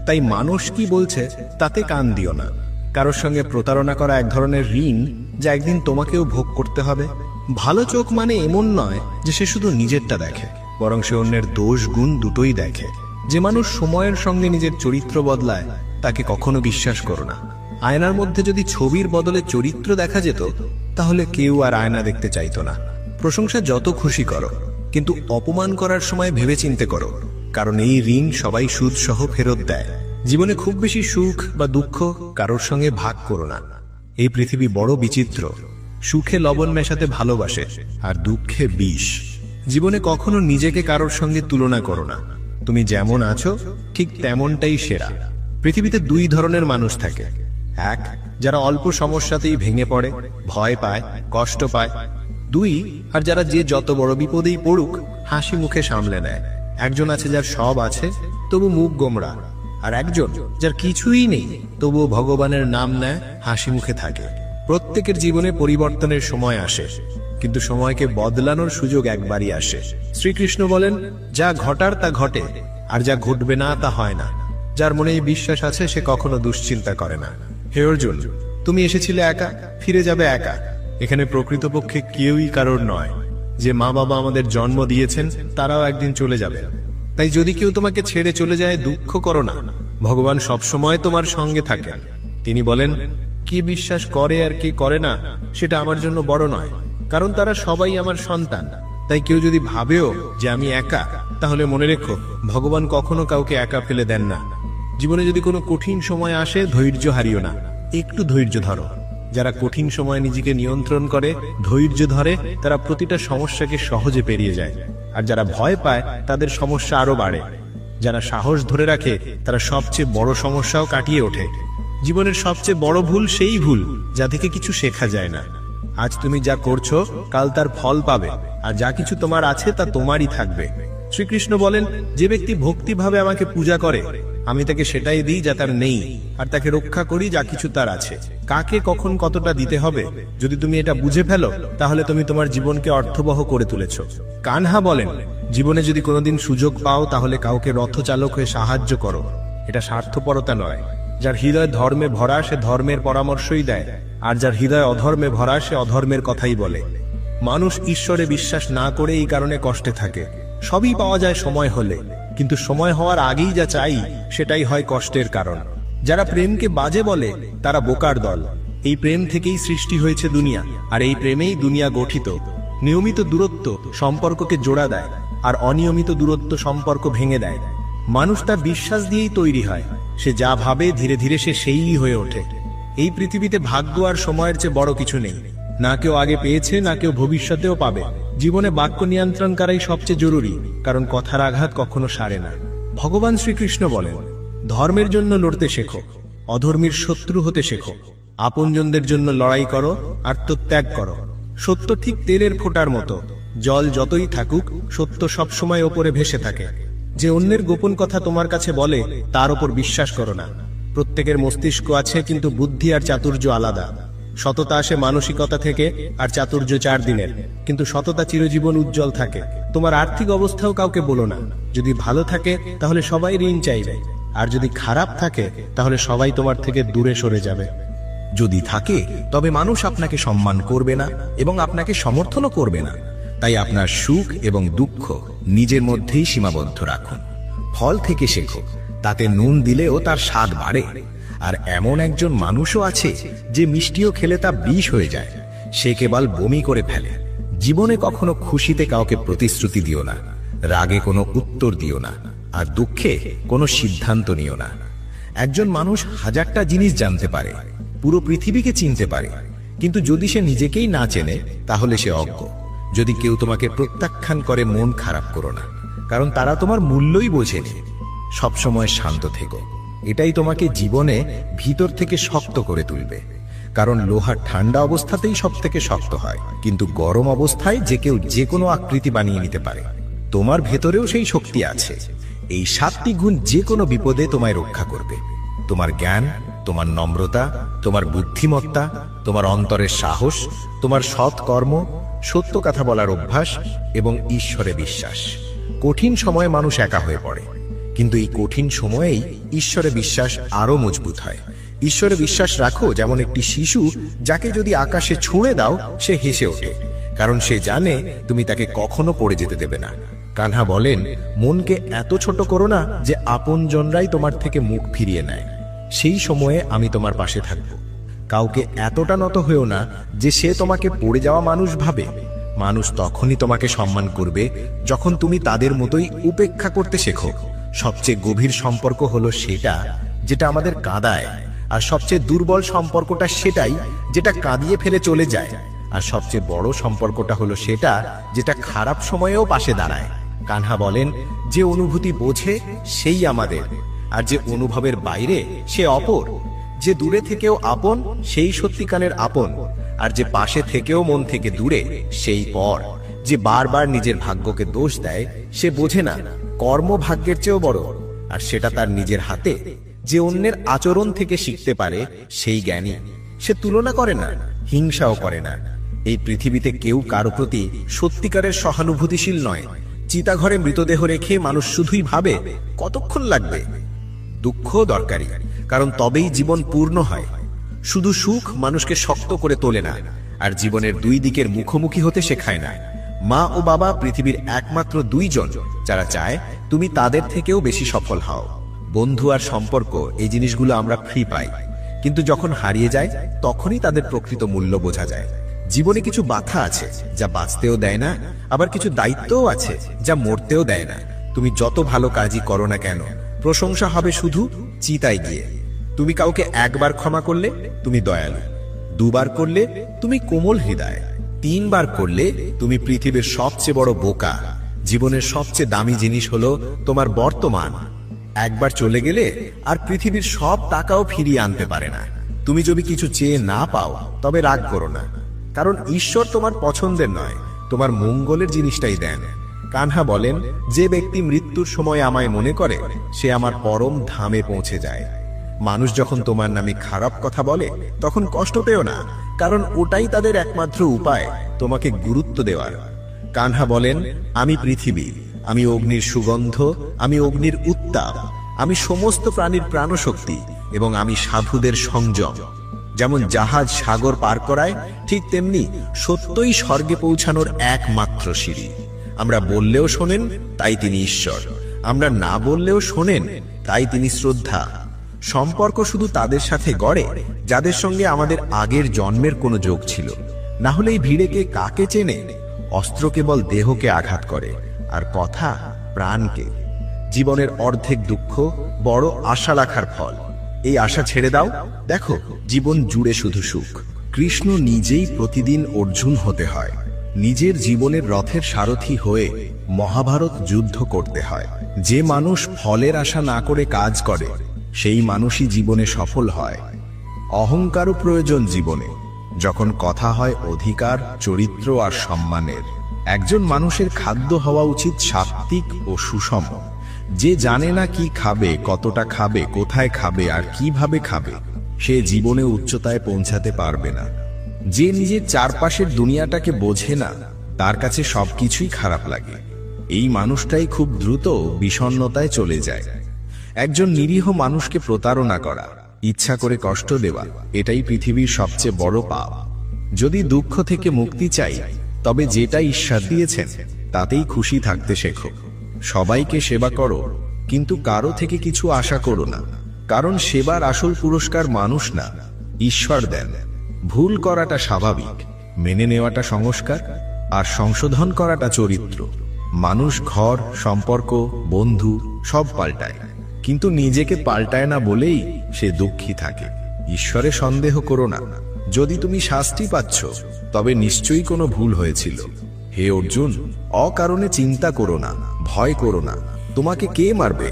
তাই মানুষ কি বলছে তাতে কান দিও না। কারোর সঙ্গে প্রতারণা করা এক ধরনের ঋণ, যা একদিন তোমাকেও ভোগ করতে হবে। ভালো চোখ মানে এমন নয় যে সে শুধু নিজেরটা দেখে, বরং সে অন্যের দোষ গুণ দুটোই দেখে। যে মানুষ সময়ের সঙ্গে নিজের চরিত্র বদলায় তাকে কখনো বিশ্বাস করো না। আয়নার মধ্যে যদি ছবির বদলে চরিত্র দেখা যেত, তাহলে কেউ আর আয়না দেখতে চাইতো না। প্রশংসা যত খুশি করো, কিন্তু অপমান করার সময় ভেবেচিন্তে করো, কারণ এই ঋণ সবাই সুদ সহ ফেরত দেয়। জীবনে খুব বেশি সুখ বা দুঃখ কারোর সঙ্গে ভাগ করো না। এই পৃথিবী বড় বিচিত্র, সুখে লবণ মেশাতে ভালোবাসে আর দুঃখে বিষ। জীবনে কখনো নিজেকে কারোর সঙ্গে তুলনা করো না। তুমি যেমন আছো ঠিক তেমনটাই সেরা। পৃথিবীতে 2 ধরনের মানুষ থাকে। 1, যারা অল্প সমস্যাতেই ভেঙে পড়ে, ভয় পায়, কষ্ট পায়। 2, আর যারা যে যত বড় বিপদেই পড়ুক হাসি মুখে সামলে নেয়। একজন আছে যার সব আছে তবু মুখ গোমড়া, আর একজন যার কিছুই নেই তবুও ভগবানের নাম নেয়, হাসি মুখে থাকে। প্রত্যেকের জীবনে পরিবর্তনের সময় আসে, কিন্তু সময়কে বদলানোর সুযোগ একবারই আসে। শ্রীকৃষ্ণ বলেন, যা ঘটার তা ঘটে, আর যা ঘটবে না তা হয় না। যার মনে এই বিশ্বাস আছে সে কখনো দুশ্চিন্তা করে না। হে অর্জুন, তুমি এসেছিলে একা, ফিরে যাবে একা। এখানে প্রকৃতপক্ষে কেউই কারোর নয়। যে মা বাবা আমাদের জন্ম দিয়েছেন তারাও একদিন চলে যাবে। তাই যদি কেউ তোমাকে ছেড়ে চলে যায়, দুঃখ করো না। ভগবান সবসময় তোমার সঙ্গে থাকেন। তিনি বলেন, কি বিশ্বাস করে আর কি করে না সেটা আমার জন্য বড় নয়, কারণ তারা সবাই আমার সন্তান। তাই কেউ যদি ভাবেও যে আমি একা, তাহলে মনে রেখো, ভগবান কখনো কাউকে একা ফেলে দেন না। জীবনে যদি কোনো কঠিন সময় আসে, ধৈর্য হারিও না, একটু ধৈর্য ধরো। যারা কঠিন সময় নিজেকে নিয়ন্ত্রণ করে, ধৈর্য ধরে, তারা প্রতিটা সমস্যাকে সহজে পেরিয়ে যায়। আর যারা ভয় পায়, তাদের সমস্যা আরো বাড়ে। যারা সাহস ধরে রাখে, তারা সবচেয়ে বড় সমস্যাও কাটিয়ে ওঠে। জীবনের সবচেয়ে বড় ভুল সেই ভুল যা থেকে কিছু শেখা যায় না। আজ তুমি যা করছো, কাল তার ফল পাবে, আর যা কিছু তোমার আছে তা তোমারই থাকবে। শ্রীকৃষ্ণ বলেন, যে ব্যক্তি ভক্তিভাবে আমাকে পূজা করে, আমি তাকে সেটাই দিই যা তার নেই, আর তাকে রক্ষা করি যা কিছু তার আছে। কাকে কখন কতটা দিতে হবে, যদি তুমি এটা বুঝে ফেলো, তাহলে তুমি তোমার জীবনকে অর্থবহ করে তুলেছ। কানহা বলেন, জীবনে যদি কোনোদিন সুযোগ পাও, তাহলে কাউকে রথচালক হয়ে সাহায্য করো। এটা স্বার্থপরতা নয়। যার হৃদয় ধর্মে ভরা, সে ধর্মের পরামর্শই দেয়, আর যার হৃদয় অধর্মে ভরা, সে অধর্মের কথাই বলে। মানুষ ঈশ্বরে বিশ্বাস না করে এই কারণে কষ্টে থাকে। সবই পাওয়া যায় সময় হলে, কিন্তু সময় হওয়ার আগেই যা চাই, সেটাই হয় কষ্টের কারণ। যারা প্রেমকে বাজে বলে, তারা বোকার দল। এই প্রেম থেকেই সৃষ্টি হয়েছে দুনিয়া, আর এই প্রেমেই দুনিয়া গঠিত। নিয়মিত দূরত্ব সম্পর্ককে জোড়া দেয়, আর অনিয়মিত দূরত্ব সম্পর্ক ভেঙে দেয়। মানুষ তার বিশ্বাস দিয়েই তৈরি হয়। সে যা ভাবে, ধীরে ধীরে সে সেই হয়ে ওঠে। এই পৃথিবীতে ভাগ্য আর সময়ের চেয়ে বড় কিছু নেই। না কেউ আগে পেয়েছে, না কেউ ভবিষ্যতেও পাবে। জীবনে বাক্য নিয়ন্ত্রণ করাই সবচেয়ে জরুরি, কারণ কথার আঘাত কখনো সারে না। ভগবান শ্রীকৃষ্ণ বলেন, ধর্মের জন্য লড়তে শেখো, অধর্মীর শত্রু হতে শেখো। আপনজনদের জন্য লড়াই করো, আত্মত্যাগ করো। সত্য ঠিক তেলের ফোঁটার মতো, জল যতই থাকুক, সত্য সবসময় ওপরে ভেসে থাকে। যে অন্যের গোপন কথা তোমার কাছে বলে, তার ওপর বিশ্বাস করো না। প্রত্যেকের মস্তিষ্ক আছে, কিন্তু বুদ্ধি আর চাতুর্য আলাদা। সততা আসে মানসিকতা থেকে, আর চাতুর্য 4 দিনের, কিন্তু সততা চিরজীবন উজ্জ্বল থাকে। তোমার আর্থিক অবস্থাও কাউকে বলো না। যদি ভালো থাকে, তাহলে সবাই ঋণ চাইবে, আর যদি খারাপ থাকে, তাহলে সবাই তোমার থেকে দূরে সরে যাবে। যদি থাকে, তবে মানুষ আপনাকে সম্মান করবে না এবং আপনাকে সমর্থনও করবে না। তাই আপনার সুখ এবং দুঃখ নিজের মধ্যেই সীমাবদ্ধ রাখুন। ফল থেকে শেখো, তাতে নুন দিলেও তার স্বাদ বাড়ে। আর এমন একজন মানুষও আছে যে মিষ্টিও খেলে তা বিষ হয়ে যায়। সে কেবল বমি করে ফেলে। জীবনে কখনো খুশিতে কাউকে প্রতিশ্রুতি দিও না, রাগে কোনো উত্তর দিও না, আর দুঃখে কোনো সিদ্ধান্ত নিও না। একজন মানুষ 1000টা জিনিস জানতে পারে, পুরো পৃথিবীকে চিনতে পারে, কিন্তু যদি সে নিজেকেই না চেনে, তাহলে সে অজ্ঞ। যদি কেউ তোমাকে প্রত্যাখ্যান করে, মন খারাপ করো না, কারণ তারা তোমার মূল্যই বোঝেনি। সবসময় শান্ত থেকো, এটাই তোমাকে জীবনে ভিতর থেকে শক্ত করে তুলবে। কারণ লোহা ঠান্ডা অবস্থাতেই সব থেকে শক্ত হয়, কিন্তু গরম অবস্থায় যে কেউ যে কোনো আকৃতি বানিয়ে নিতে পারে। তোমার ভেতরেও সেই শক্তি আছে। এই 7টি গুণ যে কোনো বিপদে তোমায় রক্ষা করবে। তোমার জ্ঞান, তোমার নম্রতা, তোমার বুদ্ধিমত্তা, তোমার অন্তরের সাহস, তোমার সৎ কর্ম, সত্য কথা বলার অভ্যাস এবং ঈশ্বরে বিশ্বাস। কঠিন সময়ে মানুষ একা হয়ে পড়ে, কিন্তু এই কঠিন সময়েই ঈশ্বরে বিশ্বাস আরো মজবুত হয়। ঈশ্বরে বিশ্বাস রাখো যেমন একটি শিশু, যাকে যদি আকাশে ছুঁড়ে দাও, সে হেসে ওঠে, কারণ সে জানে তুমি তাকে কখনো পড়ে যেতে দেবে না। কানহা বলেন, মনকে এত ছোট করো না যে আপনজনরাই তোমার থেকে মুখ ফিরিয়ে নেয়। সেই সময়ে আমি তোমার পাশে থাকব। কাউকে এতটা নত হয়েও না যে সে তোমাকে পড়ে যাওয়া মানুষ ভাবে। মানুষ তখনই তোমাকে সম্মান করবে যখন তুমি তাদের মতোই উপেক্ষা করতে শেখো। সবচেয়ে গভীর সম্পর্ক হলো সেটা যেটা আমাদের কাঁদায়, আর সবচেয়ে দুর্বল সম্পর্কটা সেটাই যেটা কাঁদিয়ে ফেলে চলে যায়। আর সবচেয়ে বড় সম্পর্কটা হলো সেটা যেটা খারাপ সময়েও পাশে দাঁড়ায়। কানহা বলেন, যে অনুভূতি বোঝে সেই আমাদের, আর যে অনুভবের বাইরে সে অপর। যে দূরে থেকেও আপন, সেই সত্যিকারের আপন, আর যে পাশে থেকেও মন থেকে দূরে, সেই পর। যে বারবার নিজের ভাগ্যকে দোষ দেয়, সে বোঝে না কর্ম ভাগ্যের চেয়েও বড়, আর সেটা তার নিজের হাতে। যে অন্যের আচরণ থেকে শিখতে পারে, সেই জ্ঞানী। সে তুলনা করে না, হিংসাও করে না। এই পৃথিবীতে কেউ কারো প্রতি সত্যিকারের সহানুভূতিশীল নয়। চিতাঘরে মৃতদেহ রেখে মানুষ শুধুই ভাবে কতক্ষণ লাগবে। দুঃখ দরকারি, কারণ তবেই জীবন পূর্ণ হয়। শুধু সুখ মানুষকে শক্ত করে তোলে না, আর জীবনের দুই দিকের মুখোমুখি হতে শেখায় না। মা ও বাবা পৃথিবীর একমাত্র দুইজন যারা চায় তুমি তাদের থেকেও বেশি সফল হও। বন্ধু আর সম্পর্ক এই জিনিসগুলো আমরা ফ্রি পাই, কিন্তু যখন হারিয়ে যায় তখনই তাদের প্রকৃত মূল্য বোঝা যায়। জীবনে কিছু বাধা আছে যা বাঁচতেও দেয় না, আবার কিছু দায়িত্বও আছে যা মরতেও দেয় না। তুমি যত ভালো কাজই করো না কেন, প্রশংসা হবে শুধু চিতায় গিয়ে। তুমি কাউকে একবার ক্ষমা করলে তুমি দয়ালু, দুবার করলে তুমি কোমল হৃদয়, তিনবার করলে তুমি পৃথিবীর সবচেয়ে বড় বোকা। জীবনের সবচেয়ে দামি জিনিস হলো তোমার বর্তমান। একবার চলে গেলে আর পৃথিবীর সব টাকাও ফিরিয়ে আনতে পারে না। তুমি যদি কিছু চেয়ে না পাও তবে রাগ করো না, কারণ ঈশ্বর তোমার পছন্দের নয়, তোমার মঙ্গলের জিনিসটাই দেন। কানহা বলেন, যে ব্যক্তি মৃত্যুর সময় আমায় মনে করে সে আমার পরম ধামে পৌঁছে যায়। মানুষ যখন তোমার নামে খারাপ কথা বলে তখন কষ্ট পেও না, কারণ ওটাই তাদের একমাত্র উপায় তোমাকে গুরুত্ব দেওয়ার। কানহা বলেন, আমি পৃথিবী, আমি অগ্নির সুগন্ধ, আমি অগ্নির উত্তাপ, আমি সমস্ত প্রাণীর প্রাণশক্তি এবং আমি সাধুদের সংযম। যেমন জাহাজ সাগর পার করায়, ঠিক তেমনি সত্যই স্বর্গে পৌঁছানোর একমাত্র সিঁড়ি। আমরা বললেও শোনেন, তাই তিনি ঈশ্বর। আমরা না বললেও শোনেন, তাই তিনি শ্রদ্ধা। সম্পর্ক শুধু তাদের সাথে গড়ে যাদের সঙ্গে আমাদের আগের জন্মের কোনো যোগ ছিল। না হলে এই ভিড়ে কে কাকে চেনে? অস্ত্র কেবল দেহকে আঘাত করে, আর কথা প্রাণকে। জীবনের অর্ধেক দুঃখ বড় আশা রাখার ফল। এই আশা ছেড়ে দাও, দেখো জীবন জুড়ে শুধু সুখ। কৃষ্ণ নিজেই প্রতিদিন অর্জুন হতে হয়, নিজের জীবনের রথের সারথি হয়ে মহাভারত যুদ্ধ করতে হয়। যে মানুষ ফলের আশা না করে কাজ করে সেই মানুষই জীবনে সফল হয়। অহংকারও প্রয়োজন জীবনে, যখন কথা হয় অধিকার, চরিত্র আর সম্মানের। একজন মানুষের খাদ্য হওয়া উচিত সাত্ত্বিক ও সুষম। যে জানে না কি খাবে, কতটা খাবে, কোথায় খাবে আর কিভাবে খাবে, সে জীবনে উচ্চতায় পৌঁছাতে পারবে না। যে নিজের চারপাশের দুনিয়াটাকে বোঝে না, তার কাছে সবকিছুই খারাপ লাগে। এই মানুষটাই খুব দ্রুত বিষণ্ণতায় চলে যায়। একজন নিরীহ মানুষকে প্রতারণা করা, ইচ্ছা করে কষ্ট দেওয়া, এটাই পৃথিবীর সবচেয়ে বড় পাপ। যদি দুঃখ থেকে মুক্তি চাই, তবে যেটা ঈশ্বর দিয়েছেন তাতেই খুশি থাকতে শেখো। সবাইকে সেবা করো, কিন্তু কারো থেকে কিছু আশা করো না, কারণ সেবার আসল পুরস্কার মানুষ না, ঈশ্বর দেন। ভুল করাটা স্বাভাবিক, মেনে নেওয়াটা সংস্কার, আর সংশোধন করাটা চরিত্র। মানুষ ঘর, সম্পর্ক, বন্ধু সব পাল্টায়, কিন্তু নিজেকে পাল্টায় না বলেই সে দুঃখী থাকে। ঈশ্বরে সন্দেহ করো না। যদি তুমি শাস্তি পাচ্ছ, তবে নিশ্চয়ই কোনো ভুল হয়েছিল। হে অর্জুন, অকারণে চিন্তা করো না, ভয় করো না। তোমাকে কে মারবে?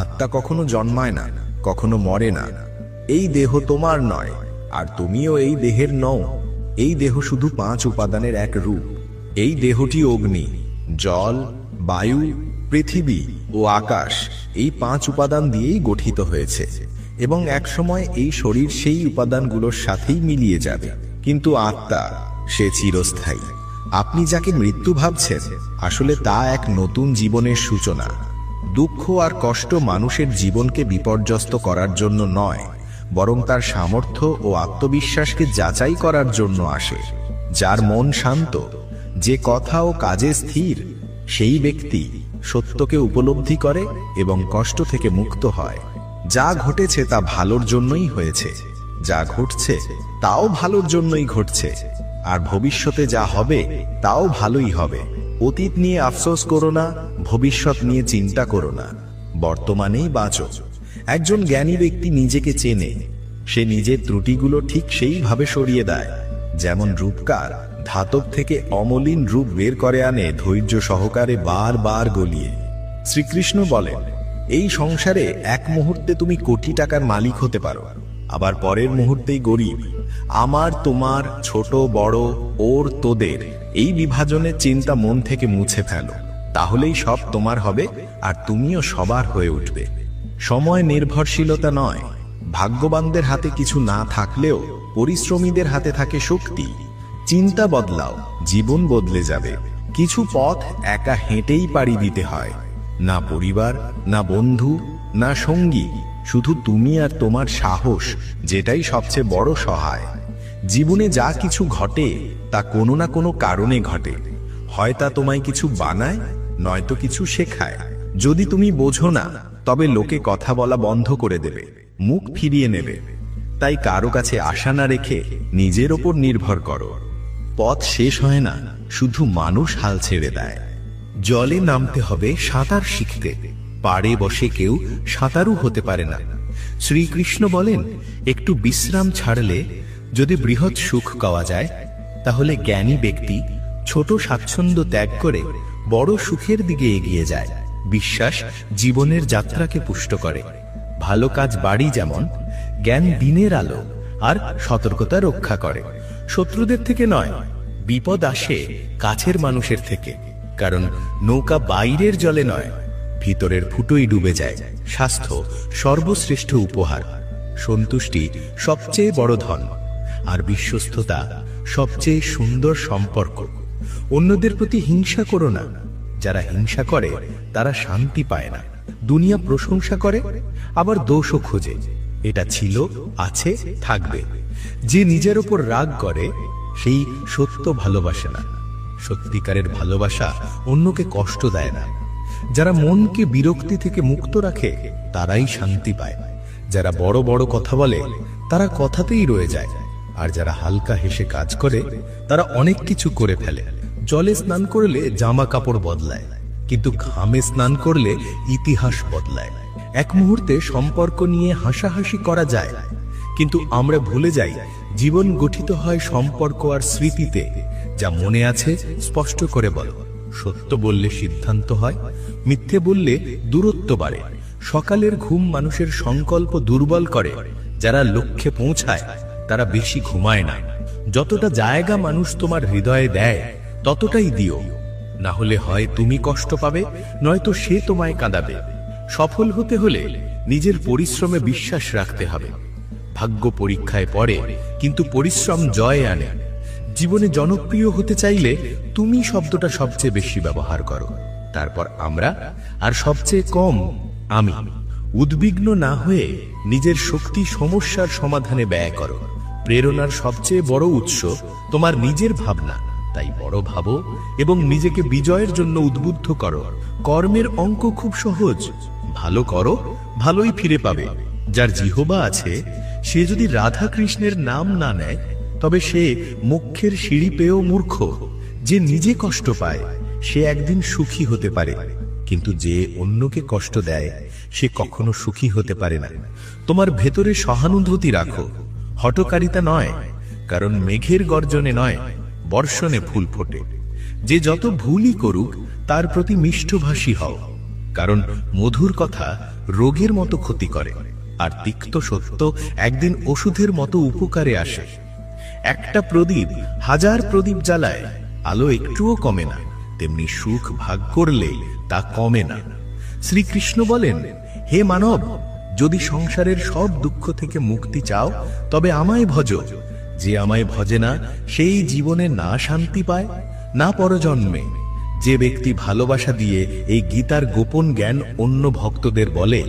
আত্মা কখনো জন্মায় না, কখনো মরে না। এই দেহ তোমার নয়, আর তুমিও এই দেহের নও। এই দেহ শুধু 5 উপাদানের এক রূপ। এই দেহটি অগ্নি, জল, বায়ু, পৃথিবী ও আকাশ, এই 5 উপাদান দিয়েই গঠিত হয়েছে, এবং একসময় এই শরীর সেই উপাদানগুলোর সাথেই মিলিয়ে যাবে। কিন্তু আত্মা, সে চিরস্থায়ী। আপনি যাকে মৃত্যু ভাবছেন, আসলে তা এক নতুন জীবনের সূচনা। দুঃখ আর কষ্ট মানুষের জীবনকে বিপর্যস্ত করার জন্য নয়, বরং তার সামর্থ্য ও আত্মবিশ্বাসকে যাচাই করার জন্য আসে। যার মন শান্ত, যে কথা ও কাজে স্থির, সেই ব্যক্তি সত্যকে উপলব্ধি করে এবং কষ্ট থেকে মুক্ত হয়। যা ঘটেছে তা ভালোর জন্যই হয়েছে, যা ঘটছে তাও ভালোর জন্যই ঘটছে, আর ভবিষ্যতে যা হবে তাও ভালোই হবে। অতীত নিয়ে আফসোস করো না, ভবিষ্যৎ নিয়ে চিন্তা করো না, বর্তমানেই বাঁচো। একজন জ্ঞানী ব্যক্তি নিজেকে চেনে, সে নিজের ত্রুটিগুলো ঠিক সেইভাবে সরিয়ে দেয়, যেমন রূপকার ধাতব থেকে অমলিন রূপ বের করে আনে ধৈর্য সহকারে বারবার গলিয়ে। শ্রীকৃষ্ণ বলেন, এই সংসারে এক মুহূর্তে তুমি কোটি টাকার মালিক হতে পারো, আবার পরের মুহূর্তেই গরিব। আমার, তোমার, ছোট বড়, ওর, তোদের, এই বিভাজনের চিন্তা মন থেকে মুছে ফেলো, তাহলেই সব তোমার হবে আর তুমিও সবার হয়ে উঠবে। সময় নির্ভরশীলতা নয়। ভাগ্যবানদের হাতে কিছু না থাকলেও পরিশ্রমীদের হাতে থাকে শক্তি। চিন্তা বদলাও, জীবন বদলে যাবে। কিছু পথ একা হেঁটেই পাড়ি দিতে হয়। না পরিবার, না বন্ধু, না সঙ্গী, শুধু তুমি আর তোমার সাহস, যেটাই সবচেয়ে বড় সহায়। জীবনে যা কিছু ঘটে তা কোনো না কোনো কারণে ঘটে। হয় তা তোমায় কিছু বানায়, নয়তো কিছু শেখায়। যদি তুমি বোঝো না, তবে লোকে কথা বলা বন্ধ করে দেবে, মুখ ফিরিয়ে নেবে। তাই কারো কাছে আশা না রেখে নিজের ওপর নির্ভর করো। পথ শেষ হয় না, শুধু মানুষ হাল ছেড়ে দেয়। জলে নামতে হবে সাঁতার শিখতে, পাড়ে বসে কেউ সাঁতারু হতে পারে না। শ্রীকৃষ্ণ বলেন, একটু বিশ্রাম ছাড়লে যদি বৃহৎ সুখ পাওয়া যায়, তাহলে জ্ঞানী ব্যক্তি ছোট স্বাচ্ছন্দ্য ত্যাগ করে বড় সুখের দিকে এগিয়ে যায়। বিশ্বাস জীবনের যাত্রাকে পুষ্ট করে। ভালো কাজ বাড়ি যেমন, জ্ঞান দিনের আলো আর সতর্কতা রক্ষা করে। শত্রুদের থেকে নয়, বিপদ আসে কাছের মানুষের থেকে। কারণ নৌকা বাইরের জলে নয়, ভিতরের ফুটোই ডুবে যায়। স্বাস্থ্য সর্বশ্রেষ্ঠ উপহার, সন্তুষ্টি সবচেয়ে বড় ধন, আর বিশ্বস্ততা সবচেয়ে সুন্দর সম্পর্ক। অন্যদের প্রতি হিংসা করো না। যারা হিংসা করে তারা শান্তি পায় না। দুনিয়া প্রশংসা করে, আবার দোষও খোঁজে। এটা ছিল, আছে, থাকবে। যে নিজের ওপর রাগ করে সেই সত্য ভালোবাসে না। সত্যিকারের ভালোবাসা অন্যকে কষ্ট দেয় না। যারা মনকে বিরক্তি থেকে মুক্ত রাখে তারাই শান্তি পায়। যারা বড় বড় কথা বলে তারা কথাতেই রয়ে যায়। আর যারা হালকা হেসে কাজ করে তারা অনেক কিছু করে ফেলে। জলে স্নান করলে জামা কাপড় বদলায়, কিন্তু ঘামে স্নান করলে ইতিহাস বদলায়। এক মুহূর্তে সম্পর্ক নিয়ে হাসাহাসি করা যায়, কিন্তু আমরা ভুলে যাই জীবন গঠিত হয় সম্পর্ক আর স্মৃতিতে। যা মনে আছে স্পষ্ট করে বলো। সত্য বললে সিদ্ধান্ত হয়, মিথ্যে বললে দূরত্ব বাড়ে। সকালের ঘুম মানুষের সংকল্প দুর্বল করে। যারা লক্ষ্যে পৌঁছায় তারা বেশি ঘুমায় না। যতটা জায়গা মানুষ তোমার হৃদয়ে দেয় ততটাই দিও, না হলে হয় তুমি কষ্ট পাবে, নয়তো সে তোমায় কাঁদাবে। সফল হতে হলে নিজের পরিশ্রমে বিশ্বাস রাখতে হবে। ভাগ্য পরীক্ষায় পড়ে, কিন্তু পরিশ্রম জয় আনে। জীবনে জনপ্রিয় হতে চাইলে তুমি শব্দটা সবচেয়ে বেশি ব্যবহার করো, তারপর আমরা, আর সবচেয়ে কম আমি। উদ্বিগ্ন না হয়ে নিজের শক্তি সমস্যার সমাধানে ব্যয় করো। প্রেরণার সবচেয়ে বড় উৎস তোমার নিজের ভাবনা। তাই বড় ভাবো এবং নিজেকে বিজয়ের জন্য উদ্বুদ্ধ করো। কর্মের অঙ্ক খুব সহজ। ভালো করো, ভালোই ফিরে পাবে। যার জিহ্বা আছে সে যদি রাধা কৃষ্ণের নাম না নেয়, তবে সে মোক্ষের সিঁড়ি পেয়েও মূর্খ। যে নিজে কষ্ট পায় সে একদিন সুখী হতে পারে, কিন্তু যে অন্যকে কষ্ট দেয় সে কখনো সুখী হতে পারে না। তোমার ভেতরে সহানুভূতি রাখো, হঠকারিতা নয়। কারণ মেঘের গর্জনে নয়, বর্ষণে ফুল ফোটে। যে যত ভুলই করুক তার প্রতি মিষ্টভাষী হও। কারণ মধুর কথা রোগের মতো ক্ষতি করে, আর তিক্ত সত্য একদিন ওষুধের মতো উপকারে আসে। একটা প্রদীপ হাজার প্রদীপ জ্বালায়, আলো একটুও কমে না। তেমনি সুখ ভাগ করলে তা কমে না। শ্রীকৃষ্ণ বলেন, হে মানব, যদি সংসারের সব দুঃখ থেকে মুক্তি চাও তবে আমায় ভজো। যে আমায় ভজে না সেই জীবনে না শান্তি পায়, না পরজন্মে। যে ব্যক্তি ভালোবাসা দিয়ে এই গীতার গোপন জ্ঞান অন্য ভক্তদের বলে,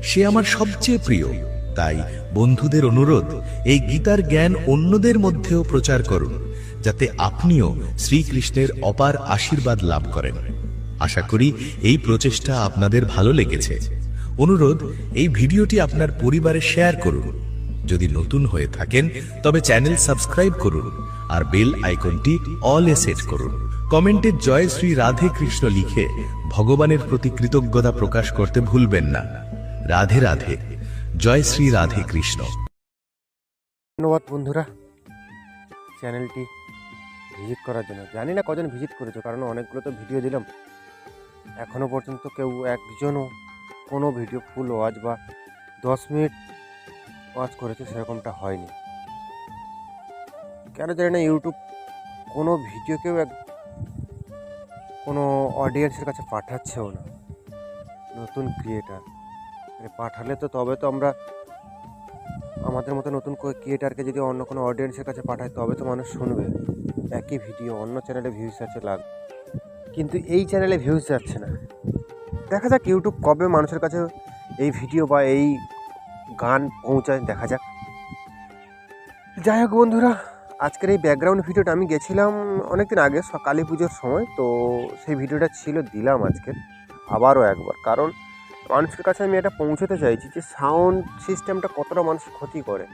সে আমার সবচেয়ে প্রিয়। তাই বন্ধুদের অনুরোধ, এই গীতার জ্ঞান অন্যদের মধ্যেও প্রচার করুন, যাতে আপনিও শ্রীকৃষ্ণের অপার আশীর্বাদ লাভ করেন। আশা করি এই প্রচেষ্টা আপনাদের ভালো লেগেছে। অনুরোধ, এই ভিডিওটি আপনার পরিবারে শেয়ার করুন। যদি নতুন হয়ে থাকেন তবে চ্যানেল সাবস্ক্রাইব করুন আর বেল আইকনটি অলে সেট করুন। কমেন্টে জয় শ্রী রাধে কৃষ্ণ লিখে ভগবানের প্রতি কৃতজ্ঞতা প্রকাশ করতে ভুলবেন না। রাধে রাধে, জয় শ্রী রাধে কৃষ্ণ। ধন্যবাদ বন্ধুরা চ্যানেলটি ভিজিট করার জন্য। জানি না কজন ভিজিট করেছো, কারণ অনেকগুলো তো ভিডিও দিলাম, এখনও পর্যন্ত কেউ একজনও কোনো ভিডিও ফুল ওয়াচ বা 10 মিনিট ওয়াচ করেছে সেরকমটা হয়নি। কেন জানি না ইউটিউব কোনো ভিডিওকেও কোনো অডিয়েন্সের কাছে পাঠাচ্ছেও না। নতুন ক্রিয়েটার পাঠালে তো তবে তো আমরা আমাদের মতো নতুন ক্রিয়েটারকে যদি অন্য কোনো অডিয়েন্সের কাছে পাঠাই তবে তো মানুষ শুনবে। একই ভিডিও অন্য চ্যানেলে ভিউজ যাচ্ছে লাখ, কিন্তু এই চ্যানেলে ভিউজ যাচ্ছে না। দেখা যাক ইউটিউব কবে মানুষের কাছে এই ভিডিও বা এই গান পৌঁছায়, দেখা যাক। যাই হোক বন্ধুরা, আজকের এই ব্যাকগ্রাউন্ড ভিডিওটা আমি গেছিলাম অনেকদিন আগে কালী পুজোর সময়, তো সেই ভিডিওটা ছিল, দিলাম আজকে আবারও একবার, কারণ মানুষের কাছে আমি এটা পৌঁছতে চাইছি যে সাউন্ড সিস্টেমটা কতটা মানুষ ক্ষতি করে।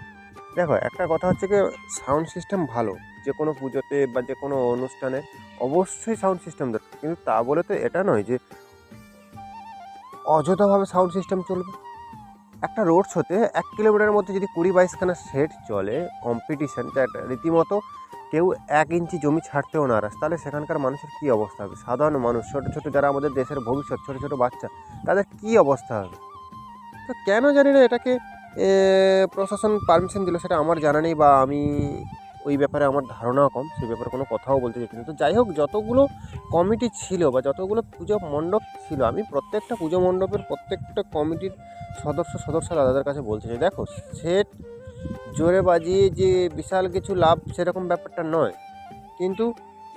দেখো, একটা কথা হচ্ছে কি, সাউন্ড সিস্টেম ভালো, যে কোনো পুজোতে বা যে কোনো অনুষ্ঠানে অবশ্যই সাউন্ড সিস্টেম দরকার, কিন্তু তা বলে তো এটা নয় যে অযথাভাবে সাউন্ড সিস্টেম চলবে। একটা রোড শোতে 1 কিলোমিটারের মধ্যে যদি 20-22খানা সেট চলে, কম্পিটিশান, যেটা রীতিমতো কেউ 1 ইঞ্চি জমি ছাড়তেও নারাজ, তাহলে সেখানকার মানুষের কী অবস্থা হবে? সাধারণ মানুষ, ছোটো ছোটো যারা আমাদের দেশের ভবিষ্যৎ, ছোটো ছোটো বাচ্চা, তাদের কী অবস্থা হবে? তো কেন জানি না এটাকে প্রশাসন পারমিশন দিল, সেটা আমার জানা নেই, বা আমি ওই ব্যাপারে আমার ধারণাও কম, সেই ব্যাপারে কোনো কথাও বলতে চাইছি না। তো যাই হোক, যতগুলো কমিটি ছিল বা যতগুলো পুজো মণ্ডপ ছিল, আমি প্রত্যেকটা পুজো মণ্ডপের প্রত্যেকটা কমিটির সদস্য দাদাদের কাছে বলতে চাই, দেখো, সেট জোরে বাজিয়ে যে বিশাল কিছু লাভ সেরকম ব্যাপারটা নয়, কিন্তু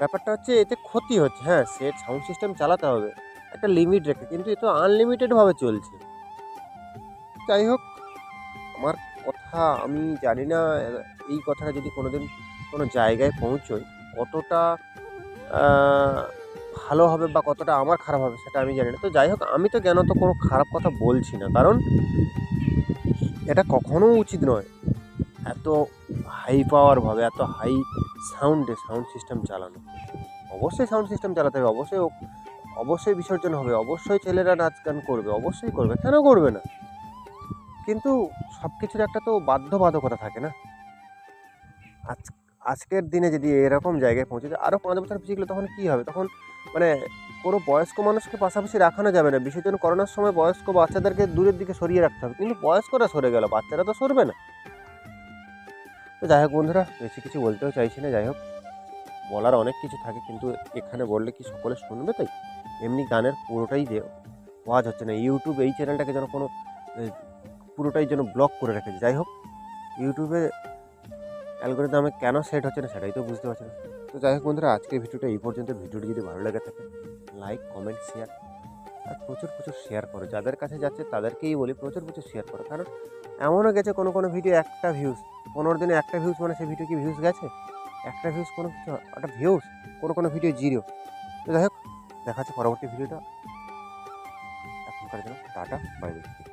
ব্যাপারটা হচ্ছে এতে ক্ষতি হচ্ছে। হ্যাঁ, সেট সাউন্ড সিস্টেম চালাতে হবে একটা লিমিট রেখে, কিন্তু এ তো আনলিমিটেডভাবে চলছে। যাই হোক, আমার কথা আমি জানি না এই কথাটা যদি কোনোদিন কোনো জায়গায় পৌঁছোয় কতটা ভালো হবে বা কতটা আমার খারাপ হবে সেটা আমি জানি না। তো যাই হোক, আমি তো জ্ঞানত কোনো খারাপ কথা বলছি না, কারণ এটা কখনো উচিত নয় এত হাই পাওয়ারভাবে, এত হাই সাউন্ডে সাউন্ড সিস্টেম চালানো। অবশ্যই সাউন্ড সিস্টেম চালাতে হবে, অবশ্যই বিসর্জন হবে, অবশ্যই ছেলেরা নাচ গান করবে, অবশ্যই করবে, কেন করবে না? কিন্তু সব কিছুর একটা তো বাধ্যবাধকতা থাকে না। আজকের দিনে যদি এরকম জায়গায় পৌঁছে যায়, আরও 5 বছর পিছিয়ে গেলে তখন কী হবে? তখন মানে কোনো বয়স্ক মানুষকে পাশাপাশি রাখানো যাবে না। বিসর্জন করানোর সময় বয়স্ক বাচ্চাদেরকে দূরের দিকে সরিয়ে রাখতে হবে, কিন্তু বয়স্করা সরে গেল, বাচ্চারা তো সরবে না। তো যাই হোক বন্ধুরা, বেশি কিছু বলতেও চাইছি না। যাই হোক, বলার অনেক কিছু থাকে, কিন্তু এখানে বললে কি সকলে শুনবে? তাই এমনি গানের পুরোটাই যে ওয়াজ হচ্ছে না, ইউটিউব এই চ্যানেলটাকে যেন কোনো পুরোটাই যেন ব্লক করে রেখেছে। যাই হোক, ইউটিউবে অ্যালগরিদমে কেন সেট হচ্ছে না সেটাই তো বুঝতে পারছি না। তো যাই হোক বন্ধুরা, আজকের ভিডিওটা এই পর্যন্ত। ভিডিওটি যদি ভালো লেগে থাকে, লাইক, কমেন্ট, শেয়ার, আর প্রচুর শেয়ার করো। যাদের কাছে যাচ্ছে তাদেরকেই বলি প্রচুর শেয়ার করো, কারণ এমনও গেছে কোনো ভিডিও একটা ভিউজ, 15 দিনে একটা ভিউজ, মানে সেই ভিডিও কি ভিউজ গেছে? একটা ভিউজ কোনো কিছু, একটা ভিউজ, কোনো ভিডিও 0। তো যাই হোক, দেখা হচ্ছে পরবর্তী ভিডিওটা। এখনকার জন্য টাটা, বাই বাই।